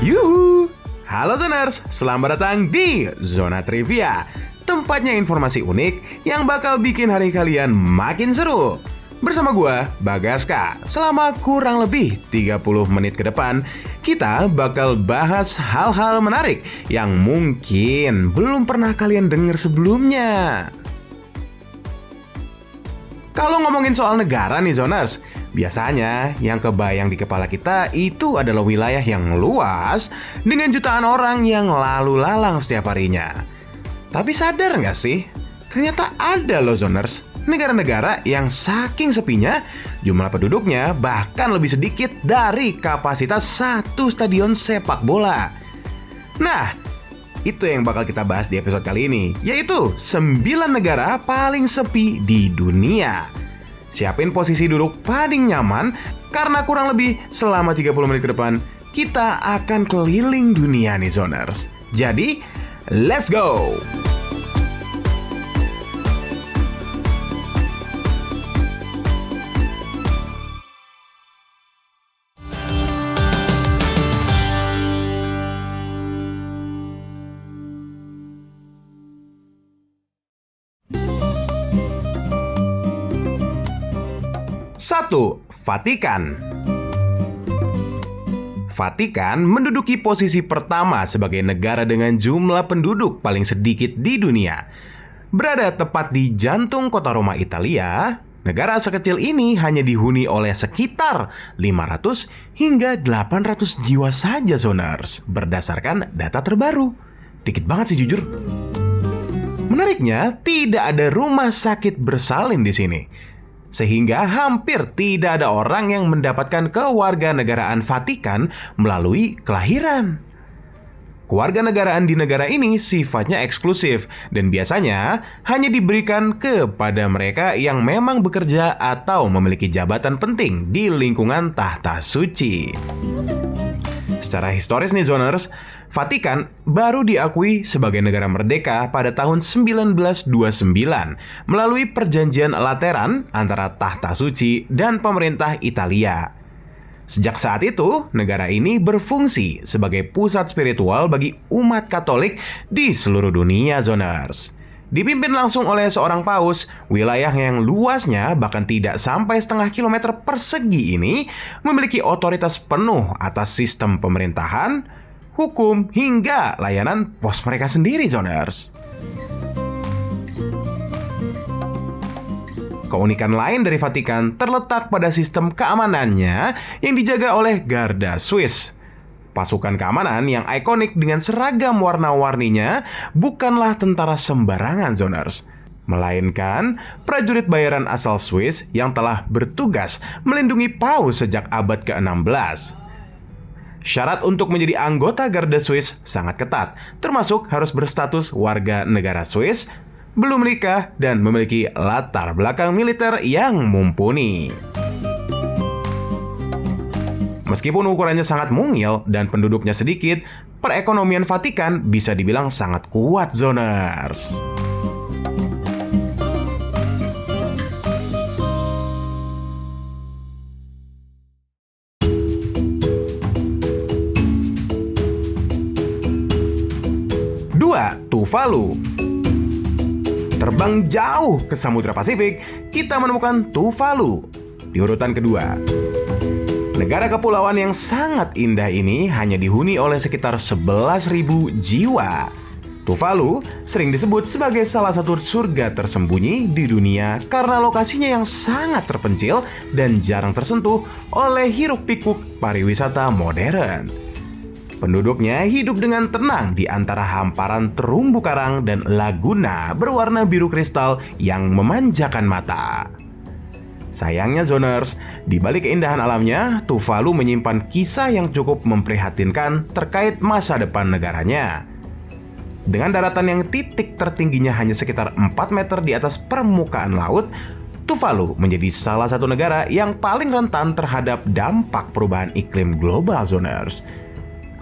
Yuhu! Halo Zoners, selamat datang di Zona Trivia. Tempatnya informasi unik yang bakal bikin hari kalian makin seru. Bersama gua, Bagaska, selama kurang lebih 30 menit ke depan, kita bakal bahas hal-hal menarik yang mungkin belum pernah kalian dengar sebelumnya. Kalau ngomongin soal negara nih Zoners, biasanya yang kebayang di kepala kita itu adalah wilayah yang luas dengan jutaan orang yang lalu lalang setiap harinya. Tapi sadar nggak sih? Ternyata ada loh Zoners, negara-negara yang saking sepinya, jumlah penduduknya bahkan lebih sedikit dari kapasitas satu stadion sepak bola. Nah, itu yang bakal kita bahas di episode kali ini, yaitu 9 negara paling sepi di dunia. Siapin posisi duduk paling nyaman, karena kurang lebih selama 30 menit ke depan, kita akan keliling dunia nih Zoners. Jadi, let's go! Satu, Vatikan. Vatikan menduduki posisi pertama sebagai negara dengan jumlah penduduk paling sedikit di dunia. Berada tepat di jantung kota Roma, Italia, negara sekecil ini hanya dihuni oleh sekitar 500 hingga 800 jiwa saja Zoners, berdasarkan data terbaru. Dikit banget sih jujur. Menariknya, tidak ada rumah sakit bersalin di sini. Sehingga hampir tidak ada orang yang mendapatkan kewarganegaraan Vatikan melalui kelahiran. Kewarganegaraan di negara ini sifatnya eksklusif dan biasanya hanya diberikan kepada mereka yang memang bekerja atau memiliki jabatan penting di lingkungan tahta suci. Secara historis nih Zoners, Vatikan baru diakui sebagai negara merdeka pada tahun 1929 melalui perjanjian Lateran antara tahta suci dan pemerintah Italia. Sejak saat itu, negara ini berfungsi sebagai pusat spiritual bagi umat Katolik di seluruh dunia Zoners. Dipimpin langsung oleh seorang paus, wilayah yang luasnya bahkan tidak sampai setengah kilometer persegi ini memiliki otoritas penuh atas sistem pemerintahan, hukum, hingga layanan pos mereka sendiri, Zoners. Keunikan lain dari Vatikan terletak pada sistem keamanannya yang dijaga oleh Garda Swiss. Pasukan keamanan yang ikonik dengan seragam warna-warninya bukanlah tentara sembarangan, Zoners, melainkan prajurit bayaran asal Swiss yang telah bertugas melindungi paus sejak abad ke-16. Syarat untuk menjadi anggota Garda Swiss sangat ketat, termasuk harus berstatus warga negara Swiss, belum menikah, dan memiliki latar belakang militer yang mumpuni. Meskipun ukurannya sangat mungil dan penduduknya sedikit, perekonomian Vatikan bisa dibilang sangat kuat, Zoners. Tuvalu. Terbang jauh ke Samudra Pasifik, kita menemukan Tuvalu di urutan kedua. Negara kepulauan yang sangat indah ini hanya dihuni oleh sekitar 11.000 jiwa. Tuvalu sering disebut sebagai salah satu surga tersembunyi di dunia karena lokasinya yang sangat terpencil dan jarang tersentuh oleh hiruk-pikuk pariwisata modern. Penduduknya hidup dengan tenang di antara hamparan terumbu karang dan laguna berwarna biru kristal yang memanjakan mata. Sayangnya Zoners, di balik keindahan alamnya, Tuvalu menyimpan kisah yang cukup memprihatinkan terkait masa depan negaranya. Dengan daratan yang titik tertingginya hanya sekitar 4 meter di atas permukaan laut, Tuvalu menjadi salah satu negara yang paling rentan terhadap dampak perubahan iklim global Zoners.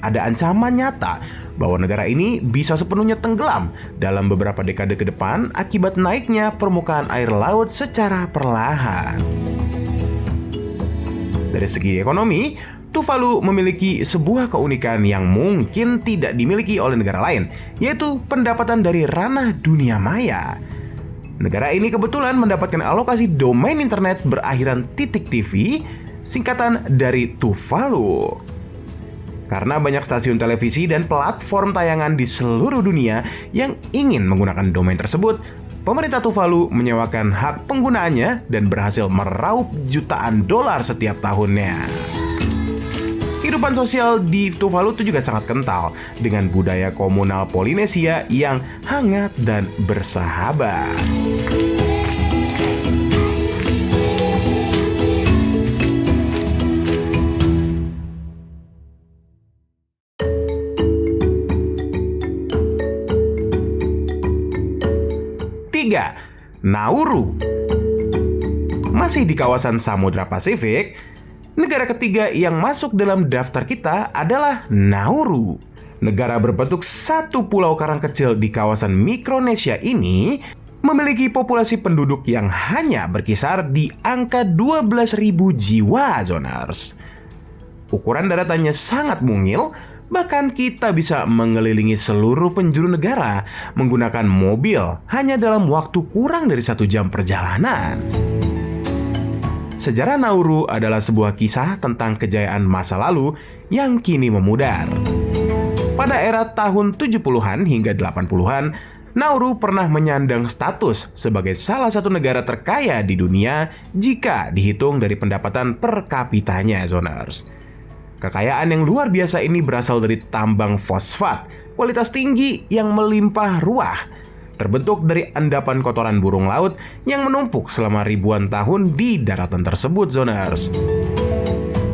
Ada ancaman nyata bahwa negara ini bisa sepenuhnya tenggelam dalam beberapa dekade ke depan akibat naiknya permukaan air laut secara perlahan. Dari segi ekonomi, Tuvalu memiliki sebuah keunikan yang mungkin tidak dimiliki oleh negara lain, yaitu pendapatan dari ranah dunia maya. Negara ini kebetulan mendapatkan alokasi domain internet berakhiran .tv, singkatan dari Tuvalu. Karena banyak stasiun televisi dan platform tayangan di seluruh dunia yang ingin menggunakan domain tersebut, pemerintah Tuvalu menyewakan hak penggunaannya dan berhasil meraup jutaan dolar setiap tahunnya. Kehidupan sosial di Tuvalu itu juga sangat kental dengan budaya komunal Polinesia yang hangat dan bersahabat. Tiga, Nauru. Masih di kawasan Samudra Pasifik, negara ketiga yang masuk dalam daftar kita adalah Nauru. Negara berbentuk satu pulau karang kecil di kawasan Mikronesia ini memiliki populasi penduduk yang hanya berkisar di angka 12.000 jiwa, Zoners. Ukuran daratannya sangat mungil, bahkan kita bisa mengelilingi seluruh penjuru negara menggunakan mobil hanya dalam waktu kurang dari 1 jam perjalanan. Sejarah Nauru adalah sebuah kisah tentang kejayaan masa lalu yang kini memudar. Pada era tahun 70-an hingga 80-an, Nauru pernah menyandang status sebagai salah satu negara terkaya di dunia jika dihitung dari pendapatan per kapitanya, Zoners. Kekayaan yang luar biasa ini berasal dari tambang fosfat, kualitas tinggi yang melimpah ruah, terbentuk dari endapan kotoran burung laut yang menumpuk selama ribuan tahun di daratan tersebut, Zoners.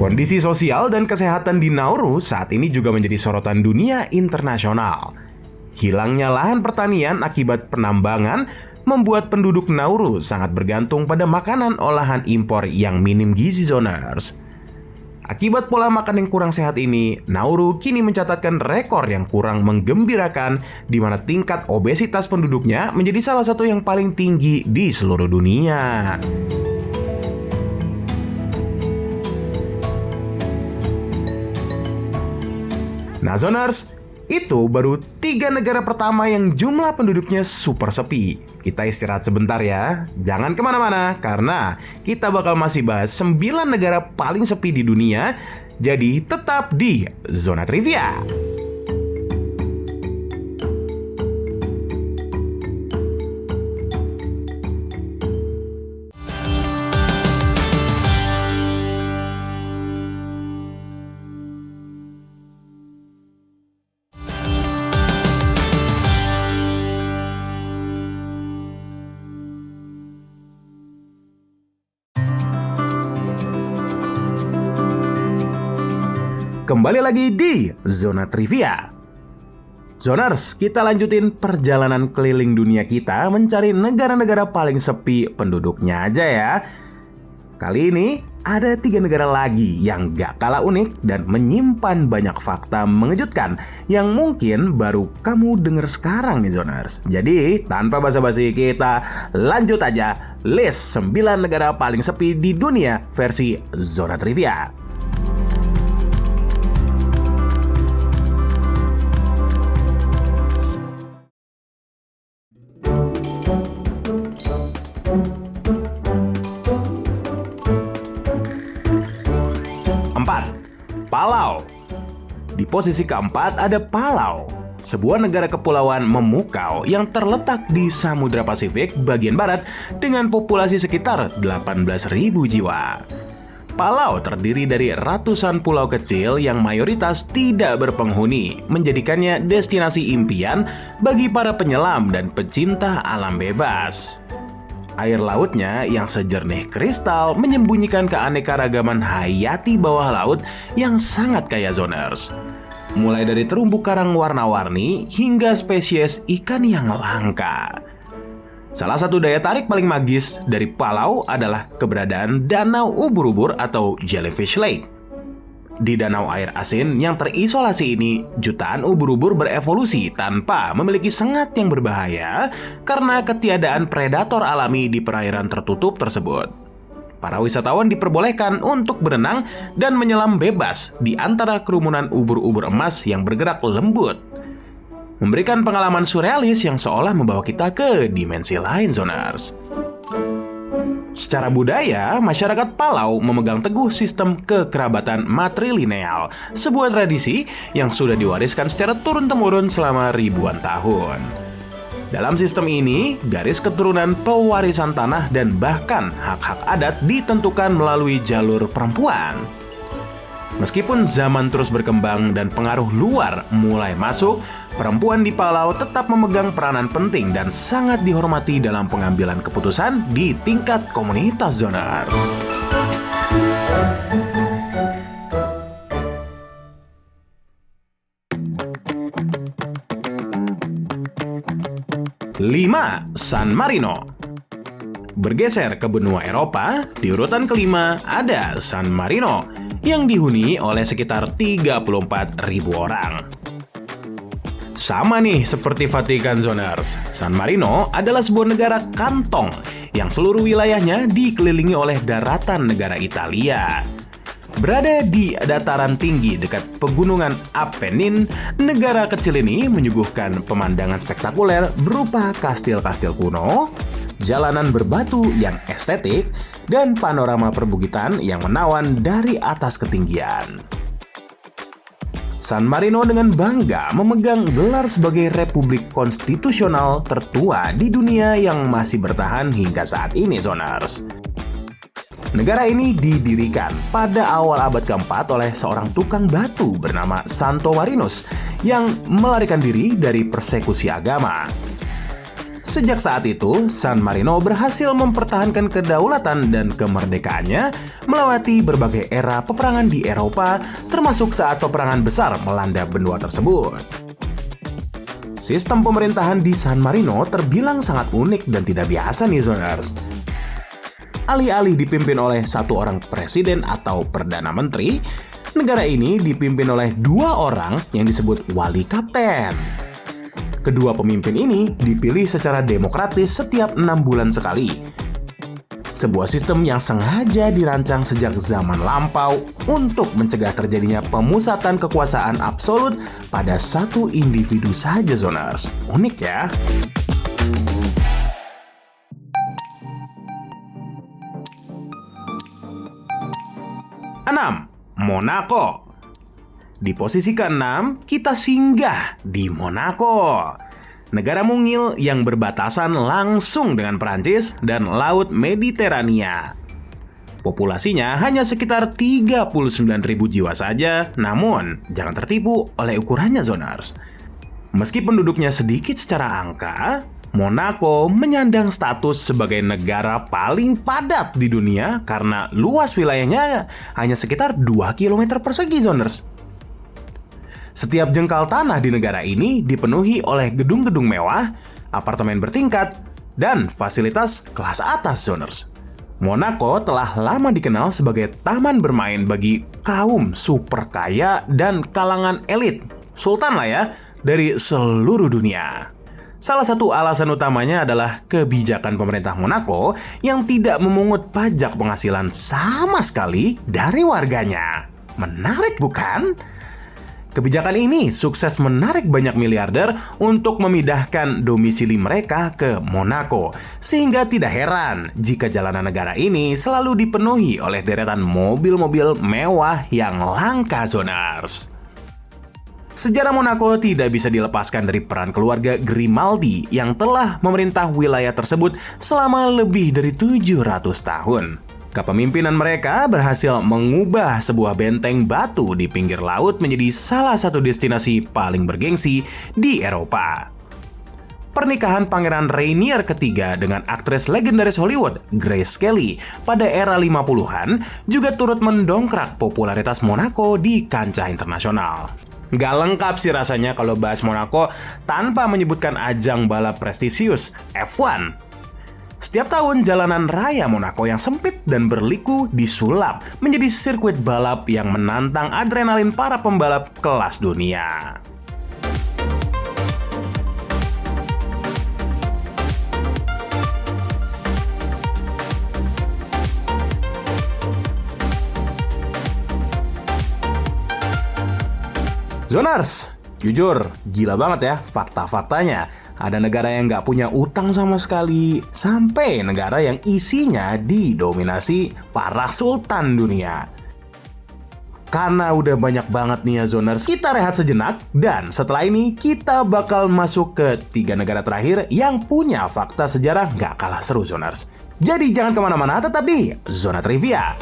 Kondisi sosial dan kesehatan di Nauru saat ini juga menjadi sorotan dunia internasional. Hilangnya lahan pertanian akibat penambangan membuat penduduk Nauru sangat bergantung pada makanan olahan impor yang minim gizi, Zoners. Akibat pola makan yang kurang sehat ini, Nauru kini mencatatkan rekor yang kurang menggembirakan di mana tingkat obesitas penduduknya menjadi salah satu yang paling tinggi di seluruh dunia. Nah, Zoners, itu baru 3 negara pertama yang jumlah penduduknya super sepi. Kita istirahat sebentar ya. Jangan kemana-mana, karena kita bakal masih bahas 9 negara paling sepi di dunia. Jadi tetap di Zona Trivia. Kembali lagi di Zona Trivia. Zoners, kita lanjutin perjalanan keliling dunia kita mencari negara-negara paling sepi penduduknya aja ya. Kali ini ada 3 negara lagi yang gak kalah unik dan menyimpan banyak fakta mengejutkan yang mungkin baru kamu dengar sekarang nih, Zoners. Jadi tanpa basa-basi kita lanjut aja list 9 negara paling sepi di dunia versi Zona Trivia. Palau. Di posisi keempat ada Palau, sebuah negara kepulauan memukau yang terletak di Samudra Pasifik bagian barat dengan populasi sekitar 18.000 jiwa. Palau terdiri dari ratusan pulau kecil yang mayoritas tidak berpenghuni, menjadikannya destinasi impian bagi para penyelam dan pecinta alam bebas. Air lautnya yang sejernih kristal menyembunyikan keanekaragaman hayati bawah laut yang sangat kaya, Zoners. Mulai dari terumbu karang warna-warni hingga spesies ikan yang langka. Salah satu daya tarik paling magis dari Palau adalah keberadaan danau ubur-ubur atau Jellyfish Lake. Di danau air asin yang terisolasi ini, jutaan ubur-ubur berevolusi tanpa memiliki sengat yang berbahaya karena ketiadaan predator alami di perairan tertutup tersebut. para wisatawan diperbolehkan untuk berenang dan menyelam bebas di antara kerumunan ubur-ubur emas yang bergerak lembut. Memberikan pengalaman surrealis yang seolah membawa kita ke dimensi lain, Zoners. Secara budaya, masyarakat Palau memegang teguh sistem kekerabatan matrilineal, sebuah tradisi yang sudah diwariskan secara turun-temurun selama ribuan tahun. Dalam sistem ini, garis keturunan, pewarisan tanah, dan bahkan hak-hak adat ditentukan melalui jalur perempuan. Meskipun zaman terus berkembang dan pengaruh luar mulai masuk, perempuan di Palau tetap memegang peranan penting dan sangat dihormati dalam pengambilan keputusan di tingkat komunitas, Zoners. Lima, San Marino. Bergeser ke benua Eropa, di urutan kelima ada San Marino yang dihuni oleh sekitar 34.000 orang. Sama nih seperti Vatikan, Zoners. San Marino adalah sebuah negara kantong yang seluruh wilayahnya dikelilingi oleh daratan negara Italia. Berada di dataran tinggi dekat pegunungan Appenine, negara kecil ini menyuguhkan pemandangan spektakuler berupa kastil-kastil kuno, jalanan berbatu yang estetik, dan panorama perbukitan yang menawan dari atas ketinggian. San Marino dengan bangga memegang gelar sebagai republik konstitusional tertua di dunia yang masih bertahan hingga saat ini, Zoners. Negara ini didirikan pada awal abad keempat oleh seorang tukang batu bernama Santo Marinus yang melarikan diri dari persekusi agama. Sejak saat itu, San Marino berhasil mempertahankan kedaulatan dan kemerdekaannya melewati berbagai era peperangan di Eropa, termasuk saat peperangan besar melanda benua tersebut. Sistem pemerintahan di San Marino terbilang sangat unik dan tidak biasa nih, Zoners. Alih-alih dipimpin oleh satu orang presiden atau perdana menteri, negara ini dipimpin oleh dua orang yang disebut wali kapten. Kedua pemimpin ini dipilih secara demokratis setiap 6 bulan sekali. Sebuah sistem yang sengaja dirancang sejak zaman lampau untuk mencegah terjadinya pemusatan kekuasaan absolut pada satu individu saja, Zoners. Unik ya? Enam, Monaco. Di posisi ke-6, kita singgah di Monaco. Negara mungil yang berbatasan langsung dengan Prancis dan Laut Mediterania. Populasinya hanya sekitar 39.000 jiwa saja, namun jangan tertipu oleh ukurannya, Zoners. Meski penduduknya sedikit secara angka, Monaco menyandang status sebagai negara paling padat di dunia karena luas wilayahnya hanya sekitar 2 km persegi, Zoners. Setiap jengkal tanah di negara ini dipenuhi oleh gedung-gedung mewah, apartemen bertingkat, dan fasilitas kelas atas, Zoners. Monaco telah lama dikenal sebagai taman bermain bagi kaum super kaya dan kalangan elit, sultan lah ya, dari seluruh dunia. Salah satu alasan utamanya adalah kebijakan pemerintah Monaco yang tidak memungut pajak penghasilan sama sekali dari warganya. Menarik bukan? Kebijakan ini sukses menarik banyak miliarder untuk memindahkan domisili mereka ke Monaco, sehingga tidak heran jika jalanan negara ini selalu dipenuhi oleh deretan mobil-mobil mewah yang langka, Zoners. Sejarah Monaco tidak bisa dilepaskan dari peran keluarga Grimaldi yang telah memerintah wilayah tersebut selama lebih dari 700 tahun. Kepemimpinan mereka berhasil mengubah sebuah benteng batu di pinggir laut menjadi salah satu destinasi paling bergengsi di Eropa. Pernikahan Pangeran Rainier ketiga dengan aktris legendaris Hollywood, Grace Kelly, pada era 50-an juga turut mendongkrak popularitas Monaco di kancah internasional. Gak lengkap sih rasanya kalau bahas Monaco tanpa menyebutkan ajang balap prestisius F1. Setiap tahun jalanan raya Monaco yang sempit dan berliku disulap menjadi sirkuit balap yang menantang adrenalin para pembalap kelas dunia. Zoners, jujur, gila banget ya fakta-faktanya. Ada negara yang nggak punya utang sama sekali, sampai negara yang isinya didominasi para sultan dunia. Karena udah banyak banget nih ya Zoners, kita rehat sejenak, dan setelah ini kita bakal masuk ke 3 negara terakhir yang punya fakta sejarah nggak kalah seru Zoners. Jadi jangan kemana-mana, tetap di Zona Trivia.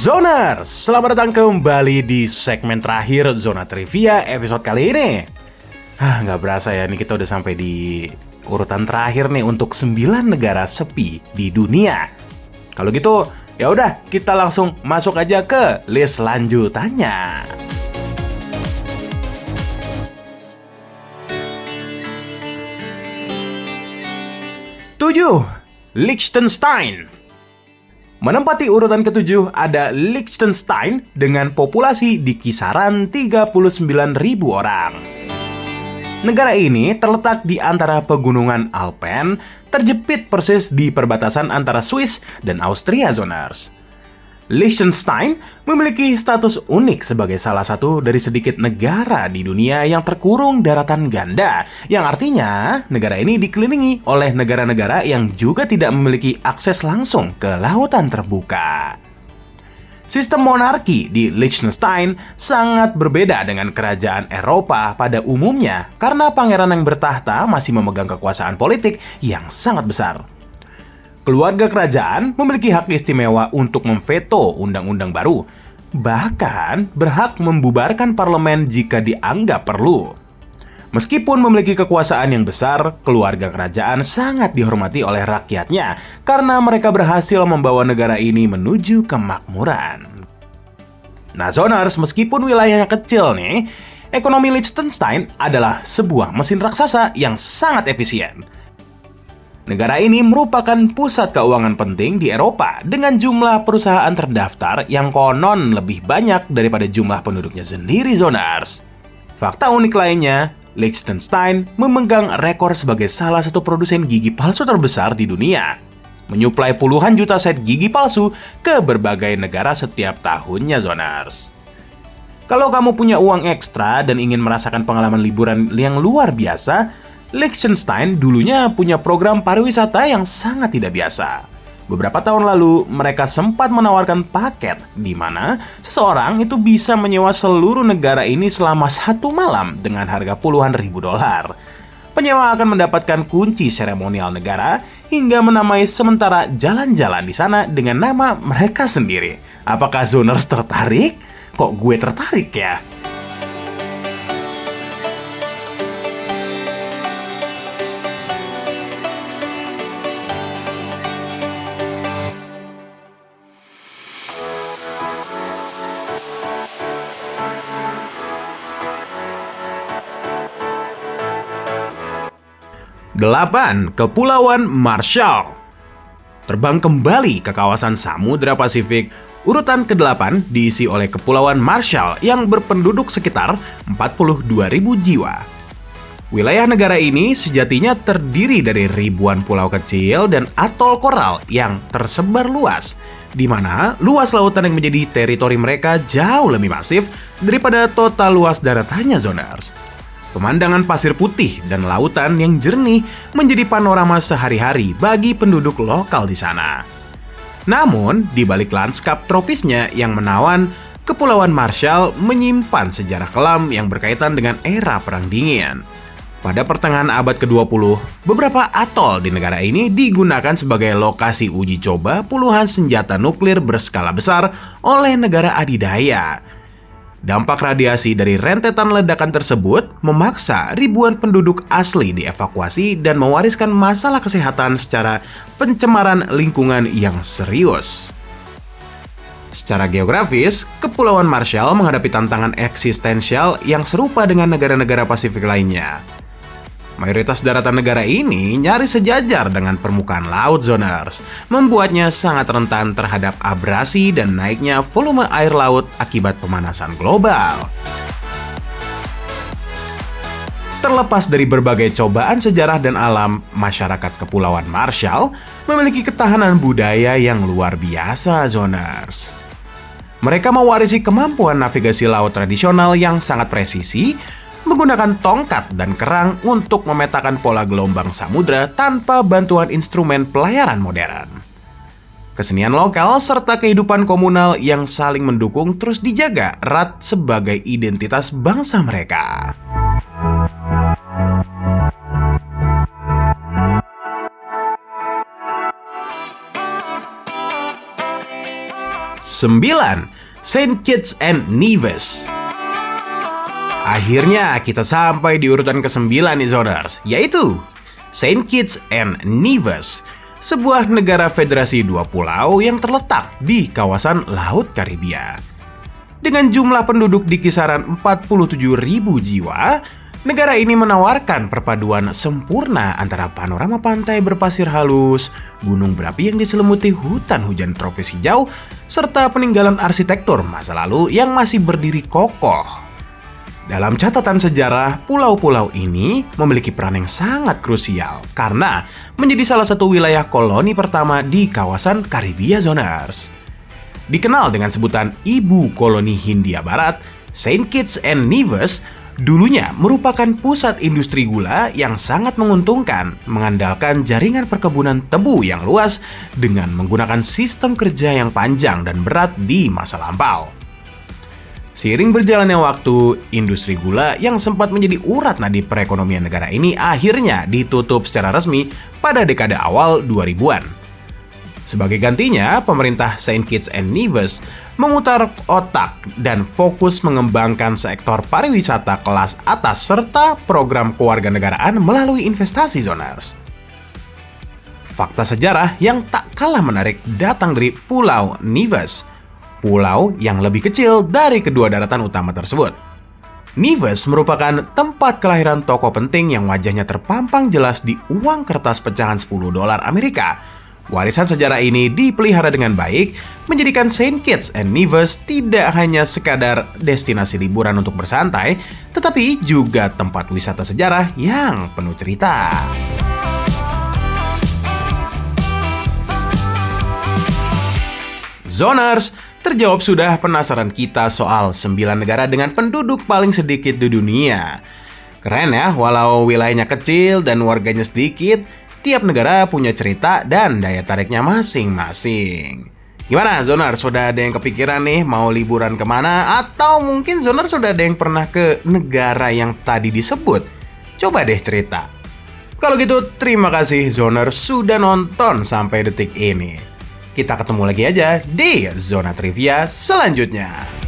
Zoners, selamat datang kembali di segmen terakhir Zona Trivia episode kali ini. Nggak berasa ya, nih kita udah sampai di urutan terakhir nih untuk 9 negara sepi di dunia. Kalau gitu, ya udah kita langsung masuk aja ke list lanjutannya. 7. Liechtenstein. Menempati urutan ke-7 ada Liechtenstein dengan populasi di kisaran 39.000 orang. Negara ini terletak di antara pegunungan Alpen, terjepit persis di perbatasan antara Swiss dan Austria Zoners. Liechtenstein memiliki status unik sebagai salah satu dari sedikit negara di dunia yang terkurung daratan ganda, yang artinya negara ini dikelilingi oleh negara-negara yang juga tidak memiliki akses langsung ke lautan terbuka. Sistem monarki di Liechtenstein sangat berbeda dengan kerajaan Eropa pada umumnya karena pangeran yang bertahta masih memegang kekuasaan politik yang sangat besar. Keluarga kerajaan memiliki hak istimewa untuk memveto undang-undang baru, bahkan berhak membubarkan parlemen jika dianggap perlu. Meskipun memiliki kekuasaan yang besar, keluarga kerajaan sangat dihormati oleh rakyatnya karena mereka berhasil membawa negara ini menuju kemakmuran. Nah Zoners, meskipun wilayahnya kecil nih, ekonomi Liechtenstein adalah sebuah mesin raksasa yang sangat efisien. Negara ini merupakan pusat keuangan penting di Eropa dengan jumlah perusahaan terdaftar yang konon lebih banyak daripada jumlah penduduknya sendiri Zoners. Fakta unik lainnya, Liechtenstein memegang rekor sebagai salah satu produsen gigi palsu terbesar di dunia, menyuplai puluhan juta set gigi palsu ke berbagai negara setiap tahunnya Zoners. Kalau kamu punya uang ekstra dan ingin merasakan pengalaman liburan yang luar biasa, Liechtenstein dulunya punya program pariwisata yang sangat tidak biasa. Beberapa tahun lalu, mereka sempat menawarkan paket di mana seseorang itu bisa menyewa seluruh negara ini selama 1 malam dengan harga puluhan ribu dolar. Penyewa akan mendapatkan kunci seremonial negara hingga menamai sementara jalan-jalan di sana dengan nama mereka sendiri. Apakah Zoners tertarik? Kok gue tertarik ya? Delapan, Kepulauan Marshall. Terbang kembali ke kawasan Samudra Pasifik, urutan ke-8 diisi oleh Kepulauan Marshall yang berpenduduk sekitar 42.000 jiwa. Wilayah negara ini sejatinya terdiri dari ribuan pulau kecil dan atol koral yang tersebar luas, di mana luas lautan yang menjadi teritori mereka jauh lebih masif daripada total luas daratannya Zoners. Pemandangan pasir putih dan lautan yang jernih menjadi panorama sehari-hari bagi penduduk lokal di sana. Namun, di balik lanskap tropisnya yang menawan, Kepulauan Marshall menyimpan sejarah kelam yang berkaitan dengan era Perang Dingin. Pada pertengahan abad ke-20, beberapa atol di negara ini digunakan sebagai lokasi uji coba puluhan senjata nuklir berskala besar oleh negara adidaya. Dampak radiasi dari rentetan ledakan tersebut memaksa ribuan penduduk asli dievakuasi dan mewariskan masalah kesehatan secara pencemaran lingkungan yang serius. Secara geografis, Kepulauan Marshall menghadapi tantangan eksistensial yang serupa dengan negara-negara Pasifik lainnya. Mayoritas daratan negara ini nyaris sejajar dengan permukaan laut, Zoners, membuatnya sangat rentan terhadap abrasi dan naiknya volume air laut akibat pemanasan global. Terlepas dari berbagai cobaan sejarah dan alam, masyarakat Kepulauan Marshall memiliki ketahanan budaya yang luar biasa, Zoners. Mereka mewarisi kemampuan navigasi laut tradisional yang sangat presisi, menggunakan tongkat dan kerang untuk memetakan pola gelombang samudra tanpa bantuan instrumen pelayaran modern. Kesenian lokal serta kehidupan komunal yang saling mendukung terus dijaga erat sebagai identitas bangsa mereka. Sembilan, Saint Kitts and Nevis. Akhirnya kita sampai di urutan ke-9 nih, Zoners, yaitu Saint Kitts and Nevis, sebuah negara federasi 2 pulau yang terletak di kawasan Laut Karibia. Dengan jumlah penduduk di kisaran 47.000 jiwa, negara ini menawarkan perpaduan sempurna antara panorama pantai berpasir halus, gunung berapi yang diselimuti hutan hujan tropis hijau, serta peninggalan arsitektur masa lalu yang masih berdiri kokoh. Dalam catatan sejarah, pulau-pulau ini memiliki peran yang sangat krusial karena menjadi salah satu wilayah koloni pertama di kawasan Karibia, Zoners. Dikenal dengan sebutan Ibu Koloni Hindia Barat, Saint Kitts and Nevis dulunya merupakan pusat industri gula yang sangat menguntungkan, mengandalkan jaringan perkebunan tebu yang luas dengan menggunakan sistem kerja yang panjang dan berat di masa lampau. Seiring berjalannya waktu, industri gula yang sempat menjadi urat nadi perekonomian negara ini akhirnya ditutup secara resmi pada dekade awal 2000-an. Sebagai gantinya, pemerintah Saint Kitts and Nevis memutar otak dan fokus mengembangkan sektor pariwisata kelas atas serta program kewarganegaraan melalui investasi, Zoners. Fakta sejarah yang tak kalah menarik datang dari Pulau Nevis, pulau yang lebih kecil dari kedua daratan utama tersebut. Nevis merupakan tempat kelahiran tokoh penting yang wajahnya terpampang jelas di uang kertas pecahan $10 Amerika. Warisan sejarah ini dipelihara dengan baik, menjadikan Saint Kitts and Nevis tidak hanya sekadar destinasi liburan untuk bersantai, tetapi juga tempat wisata sejarah yang penuh cerita. Zoners, terjawab sudah penasaran kita soal 9 negara dengan penduduk paling sedikit di dunia. Keren ya, walau wilayahnya kecil dan warganya sedikit, tiap negara punya cerita dan daya tariknya masing-masing. Gimana, Zoners? Sudah ada yang kepikiran nih mau liburan kemana? Atau mungkin Zoners sudah ada yang pernah ke negara yang tadi disebut? Coba deh cerita. Kalau gitu, terima kasih Zoners sudah nonton sampai detik ini. Kita ketemu lagi aja di Zona Trivia selanjutnya.